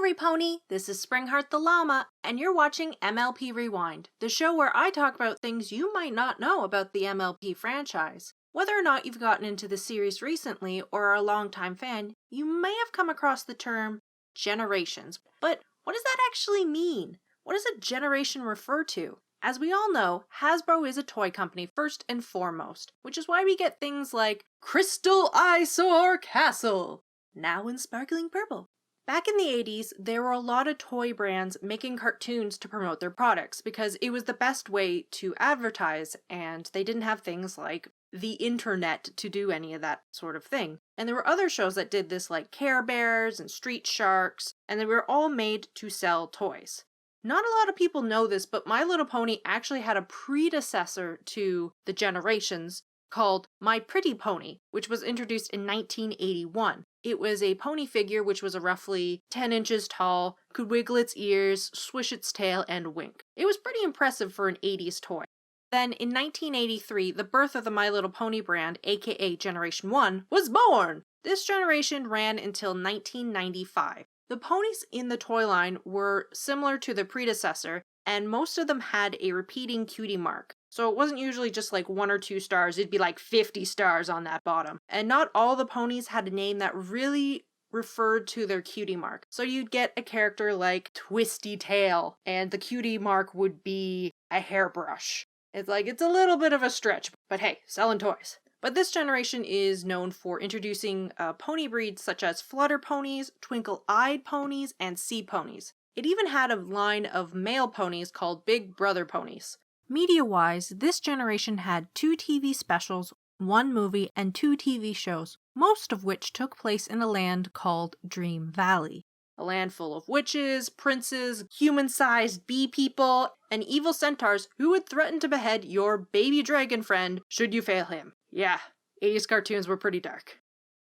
Hungry Pony, this is Springheart the Llama, and you're watching MLP Rewind, the show where I talk about things you might not know about the MLP franchise. Whether or not you've gotten into the series recently or are a longtime fan, you may have come across the term generations. But what does that actually mean? What does a generation refer to? As we all know, Hasbro is a toy company first and foremost, which is why we get things like Crystal Eyesore Castle, now in sparkling purple. Back in the 80s, there were a lot of toy brands making cartoons to promote their products because it was the best way to advertise, and they didn't have things like the internet to do any of that sort of thing. And there were other shows that did this like Care Bears and Street Sharks, and they were all made to sell toys. Not a lot of people know this, but My Little Pony actually had a predecessor to the Generations called My Pretty Pony, which was introduced in 1981. It was a pony figure which was roughly 10 inches tall, could wiggle its ears, swish its tail, and wink. It was pretty impressive for an 80s toy. Then in 1983, the birth of the My Little Pony brand, aka Generation 1, was born! This generation ran until 1995. The ponies in the toy line were similar to the predecessor, and most of them had a repeating cutie mark. So it wasn't usually just like 1 or 2 stars, it'd be like 50 stars on that bottom. And not all the ponies had a name that really referred to their cutie mark. So you'd get a character like Twisty Tail, and the cutie mark would be a hairbrush. It's a little bit of a stretch, but hey, selling toys. But this generation is known for introducing pony breeds such as flutter ponies, twinkle-eyed ponies, and sea ponies. It even had a line of male ponies called Big Brother ponies. Media-wise, this generation had 2 TV specials, 1 movie, and 2 TV shows, most of which took place in a land called Dream Valley. A land full of witches, princes, human-sized bee people, and evil centaurs who would threaten to behead your baby dragon friend should you fail him. Yeah, 80s cartoons were pretty dark.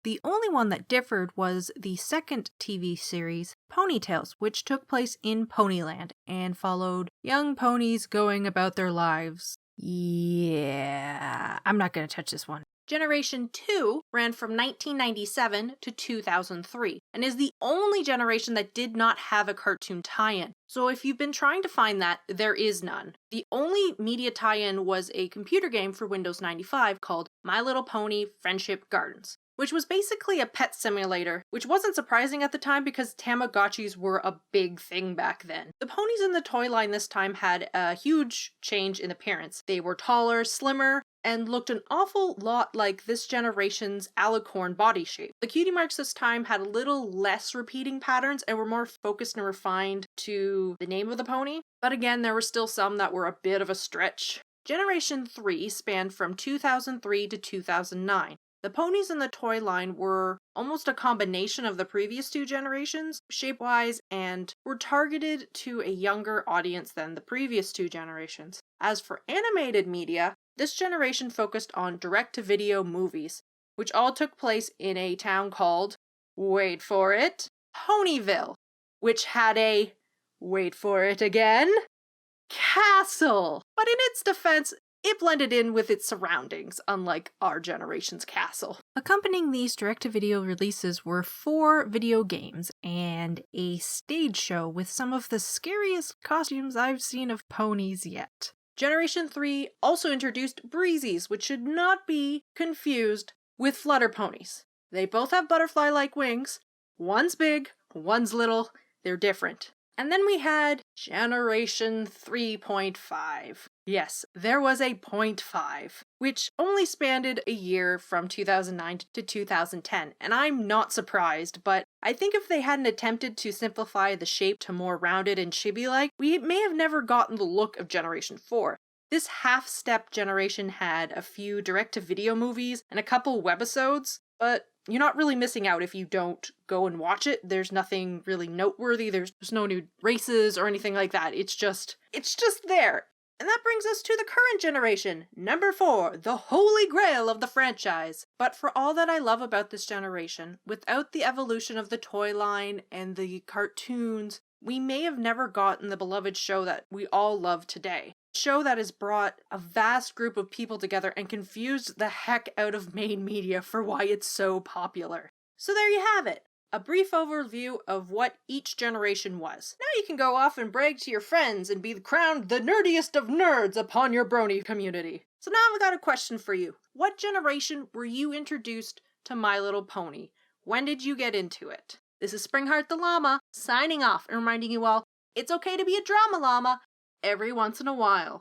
The only one that differed was the second TV series, Ponytales, which took place in Ponyland and followed young ponies going about their lives. Yeah, I'm not going to touch this one. Generation 2 ran from 1997 to 2003 and is the only generation that did not have a cartoon tie-in. So if you've been trying to find that, there is none. The only media tie-in was a computer game for Windows 95 called My Little Pony Friendship Gardens, which was basically a pet simulator, which wasn't surprising at the time because Tamagotchis were a big thing back then. The ponies in the toy line this time had a huge change in appearance. They were taller, slimmer, and looked an awful lot like this generation's alicorn body shape. The cutie marks this time had a little less repeating patterns and were more focused and refined to the name of the pony, but again, there were still some that were a bit of a stretch. Generation 3 spanned from 2003 to 2009. The ponies in the toy line were almost a combination of the previous 2 generations, shape-wise, and were targeted to a younger audience than the previous 2 generations. As for animated media, this generation focused on direct-to-video movies, which all took place in a town called, wait for it, Ponyville, which had a, wait for it again, castle. But in its defense, it blended in with its surroundings, unlike our generation's castle. Accompanying these direct-to-video releases were 4 video games and a stage show with some of the scariest costumes I've seen of ponies yet. Generation 3 also introduced Breezies, which should not be confused with flutter ponies. They both have butterfly-like wings. One's big, one's little. They're different. And then we had Generation 3.5. Yes, there was a 0.5, which only spanned a year from 2009 to 2010, and I'm not surprised, but I think if they hadn't attempted to simplify the shape to more rounded and chibi-like, we may have never gotten the look of Generation 4. This half-step generation had a few direct-to-video movies and a couple webisodes, but you're not really missing out if you don't go and watch it. There's nothing really noteworthy, there's no new races or anything like that, it's just there. And that brings us to the current generation, number 4, the holy grail of the franchise. But for all that I love about this generation, without the evolution of the toy line and the cartoons, we may have never gotten the beloved show that we all love today. A show that has brought a vast group of people together and confused the heck out of main media for why it's so popular. So there you have it. a brief overview of what each generation was. Now you can go off and brag to your friends and be crowned the nerdiest of nerds upon your brony community. So now I've got a question for you. What generation were you introduced to My Little Pony? When did you get into it? This is Springheart the Llama, signing off and reminding you all, it's okay to be a drama llama every once in a while.